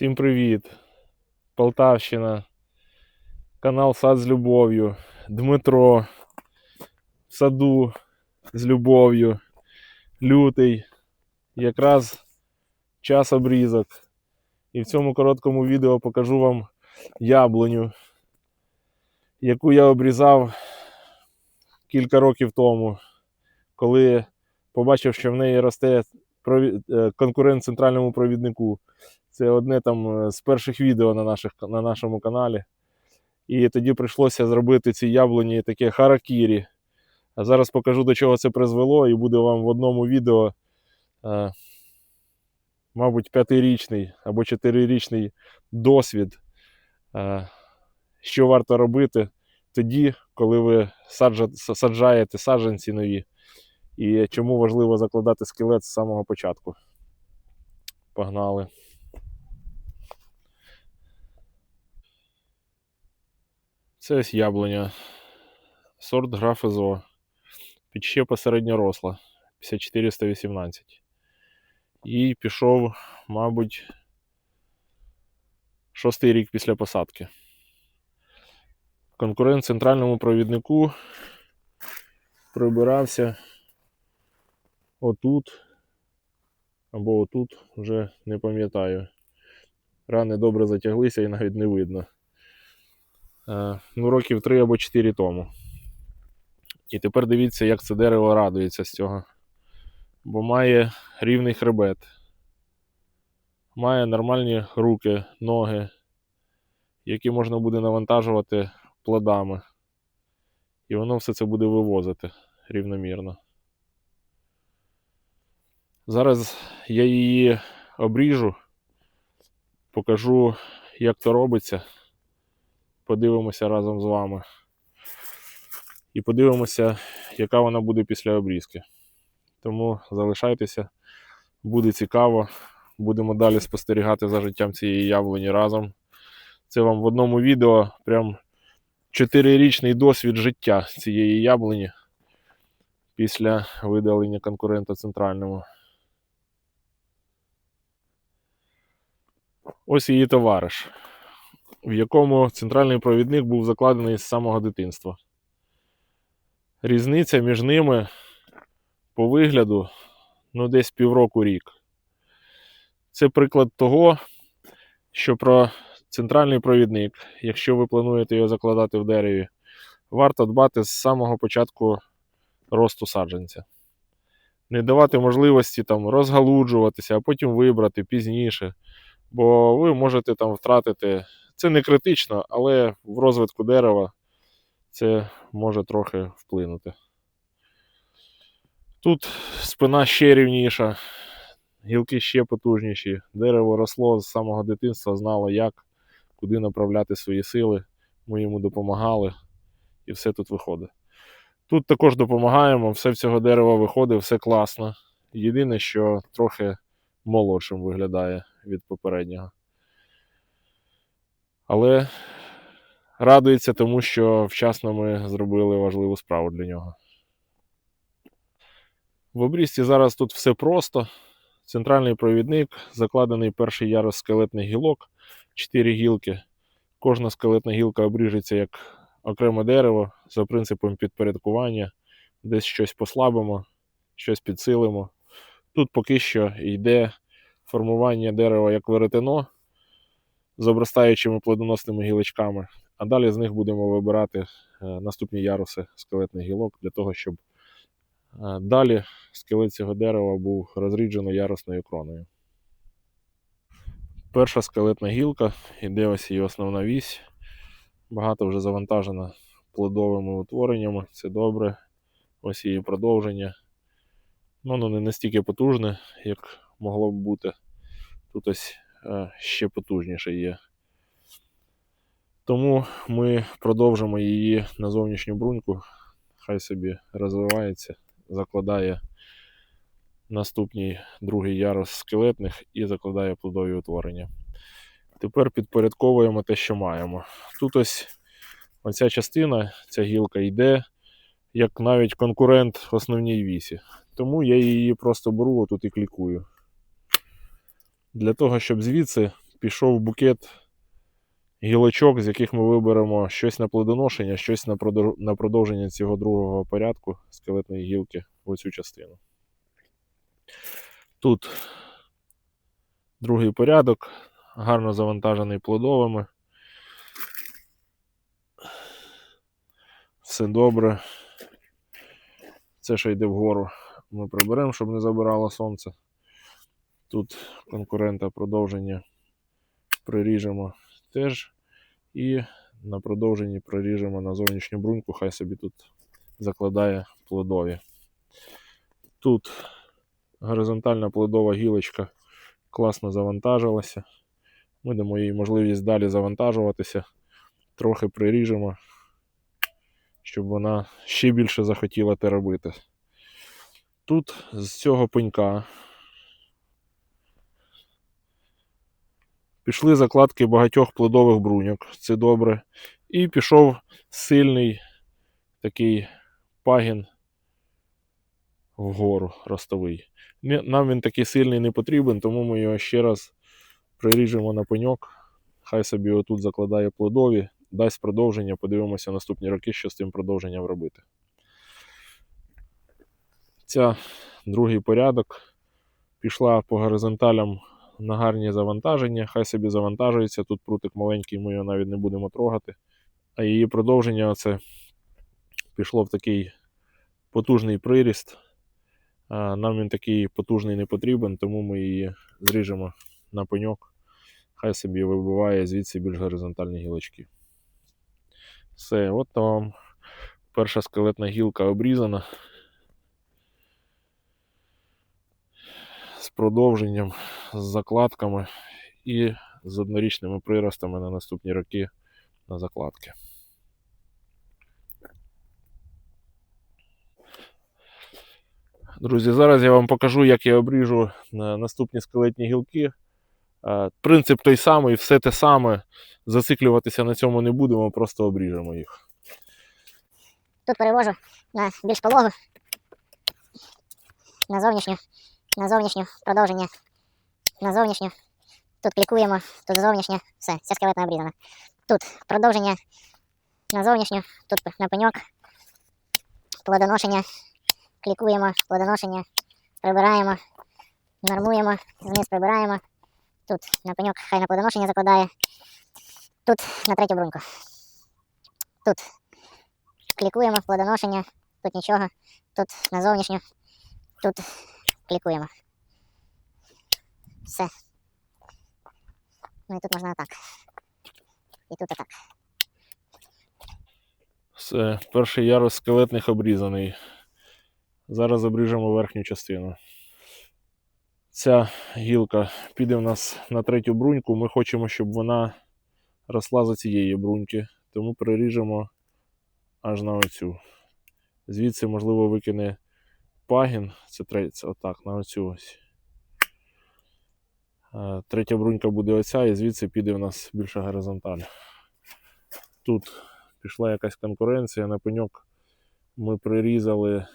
Всім привіт! Полтавщина, канал Сад з любов'ю, Дмитро в саду з любов'ю, лютий, якраз час обрізок. І в цьому короткому відео покажу вам яблуню, яку я обрізав кілька років тому, коли побачив, що в неї росте конкурент центральному провіднику. Це одне там з перших відео на нашому каналі. І тоді прийшлося зробити ці яблуні таке харакірі. А зараз покажу, до чого це призвело, і буде вам в одному відео, мабуть, 5-річний або 4-річний досвід, що варто робити тоді, коли ви саджаєте саджанці нові, і чому важливо закладати скелет з самого початку. Погнали! Це ось яблуня, сорт Граф СО, підщепа середньоросла, 5418. І пішов, мабуть, 6-й рік після посадки. Конкурент центральному провіднику прибирався отут, або отут, вже не пам'ятаю. Рани добре затяглися і навіть не видно. Років 3 або 4 тому. І тепер дивіться, як це дерево радується з цього. Бо має рівний хребет. Має нормальні руки, ноги, які можна буде навантажувати плодами. І воно все це буде вивозити рівномірно. Зараз я її обріжу, покажу, як це робиться. Подивимося разом з вами. І подивимося, яка вона буде після обрізки. Тому залишайтеся, буде цікаво. Будемо далі спостерігати за життям цієї яблуні разом. Це вам в одному відео прям 4-річний досвід життя цієї яблуні після видалення конкурента центральному. Ось її товариш, в якому центральний провідник був закладений з самого дитинства. Різниця між ними по вигляду, десь півроку-рік. Це приклад того, що про центральний провідник, якщо ви плануєте його закладати в дереві, варто дбати з самого початку росту саджанця. Не давати можливості там розгалуджуватися, а потім вибрати пізніше. Бо ви можете там втратити, це не критично, але в розвитку дерева це може трохи вплинути. Тут спина ще рівніша, гілки ще потужніші. Дерево росло з самого дитинства, знало як, куди направляти свої сили. Ми йому допомагали і все тут виходить. Тут також допомагаємо, все в цього дерева виходить, все класно. Єдине, що трохи молодшим виглядає від попереднього. Але радується тому, що вчасно ми зробили важливу справу для нього. В обрізці зараз тут все просто. Центральний провідник, закладений перший ярус скелетних гілок, 4 гілки. Кожна скелетна гілка обріжеться як окреме дерево за принципом підпорядкування. Десь щось послабимо, щось підсилимо. Тут поки що йде формування дерева як веретено з обростаючими плодоносними гілочками, а далі з них будемо вибирати наступні яруси скелетних гілок для того, щоб далі скелет цього дерева був розріджено ярусною кроною. Перша скелетна гілка, іде ось її основна вісь. Багато вже завантажена плодовими утвореннями, це добре. Ось її продовження. Воно не настільки потужне, як могло б бути. Тут ось ще потужніше є. Тому ми продовжимо її на зовнішню бруньку. Хай собі розвивається, закладає наступний другий ярус скелетних і закладає плодові утворення. Тепер підпорядковуємо те, що маємо. Тут ось оця частина, ця гілка йде як навіть конкурент в основній вісі. Тому я її просто беру отут і клікую. Для того, щоб звідси пішов букет гілочок, з яких ми виберемо щось на плодоношення, щось на продовження цього другого порядку скелетної гілки в оцю частину. Тут другий порядок, гарно завантажений плодовими. Все добре. Це, що йде вгору, ми приберемо, щоб не забирало сонце. Тут конкурента продовження приріжемо теж. І на продовженні проріжемо на зовнішню бруньку, хай собі тут закладає плодові. Тут горизонтальна плодова гілочка класно завантажилася. Ми дамо їй можливість далі завантажуватися. Трохи приріжемо, щоб вона ще більше захотіла те робити. Тут з цього пенька пішли закладки багатьох плодових бруньок, це добре. І пішов сильний такий пагін вгору ростовий. Нам він такий сильний не потрібен, тому ми його ще раз приріжемо на пеньок. Хай собі отут закладає плодові, дасть продовження, подивимося наступні роки, що з тим продовженням робити. Ця другий порядок пішла по горизонталям на гарні завантаження, хай собі завантажується, тут прутик маленький, ми його навіть не будемо трогати. А її продовження оце пішло в такий потужний приріст. Нам він такий потужний не потрібен, тому ми її зріжемо на пеньок. Хай собі вибиває звідси більш горизонтальні гілочки. Все, от вам перша скелетна гілка обрізана. З продовженням, з закладками і з однорічними приростами на наступні роки на закладки. Друзі, зараз я вам покажу, як я обріжу наступні скелетні гілки. Принцип той самий, все те саме. Зациклюватися на цьому не будемо, просто обріжемо їх. Тут перевожу на більш пологу, на зовнішню продовження, на зовнішню. Тут клікуємо, тут зовнішня, все, ця скелетна обрізана. Тут продовження на зовнішню, тут на пеньок, плодоношення, клікуємо, плодоношення, прибираємо, нормуємо, вниз прибираємо. Тут на пеньок хай на плодоношення закладає. Тут на третю бруньку. Тут клікуємо, плодоношення, тут нічого, тут на зовнішню, тут клікуємо. Все. Ну і тут можна отак. І тут отак. Все, перший ярус скелетних обрізаний. Зараз обріжемо верхню частину. Ця гілка піде в нас на третю бруньку. Ми хочемо, щоб вона росла за цієї бруньки, тому приріжемо аж на оцю. Звідси, можливо, викине пагін, це третя, отак, на оцю ось. Третя брунька буде оця, і звідси піде в нас більша горизонталь. Тут пішла якась конкуренція, на пеньок ми прирізали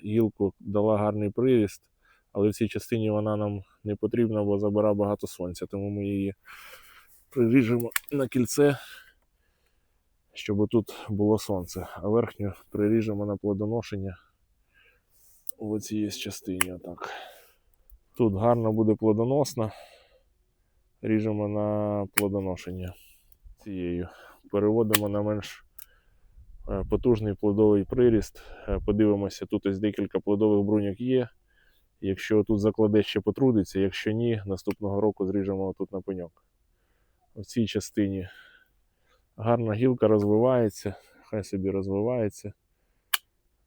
гілку, дала гарний приріст, але в цій частині вона нам не потрібна, бо забирає багато сонця, тому ми її приріжемо на кільце, щоб тут було сонце, а верхню приріжемо на плодоношення в цій частині. Отак. Тут гарно буде плодоносна, ріжемо на плодоношення цією. Переводимо на менш потужний плодовий приріст. Подивимося, тут ось декілька плодових бруньок є. Якщо тут закладе, ще потрудиться, якщо ні, наступного року зріжемо тут на пеньок. В цій частині гарна гілка розвивається, хай собі розвивається.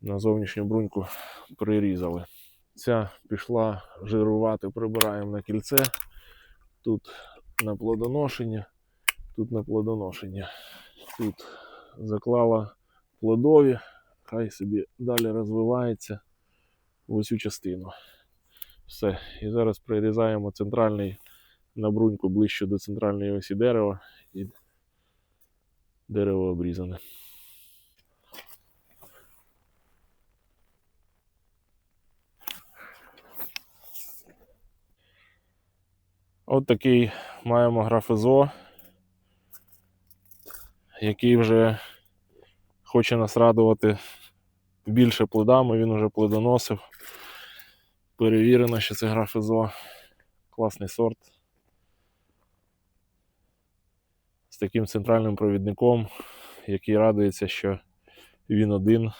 На зовнішню бруньку прирізали. Ця пішла жирувати, прибираємо на кільце. Тут на плодоношення, тут на плодоношення. Тут заклала плодові, хай собі далі розвивається в оцю частину. Все. І зараз прирізаємо центральний на бруньку ближче до центральної осі дерева. І дерево обрізане. От такий маємо графизо, який вже хоче нас радувати більше плодами, він вже плодоносив. Перевірено, що це графизо. Класний сорт. З таким центральним провідником, який радується, що він один.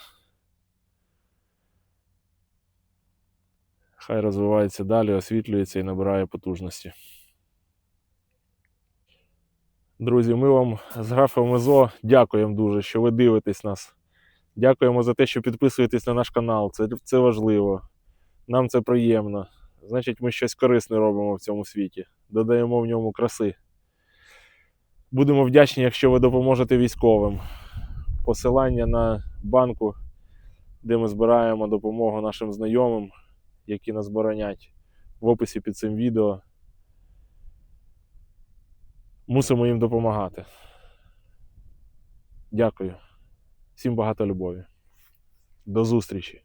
Хай розвивається далі, освітлюється і набирає потужності. Друзі, ми вам з Графомезо дякуємо дуже, що ви дивитесь нас. Дякуємо за те, що підписуєтесь на наш канал. Це важливо. Нам це приємно. Значить, ми щось корисне робимо в цьому світі. Додаємо в ньому краси. Будемо вдячні, якщо ви допоможете військовим. Посилання на банку, де ми збираємо допомогу нашим знайомим, які нас боронять, в описі під цим відео. Мусимо їм допомагати. Дякую. Всім багато любові. До зустрічі.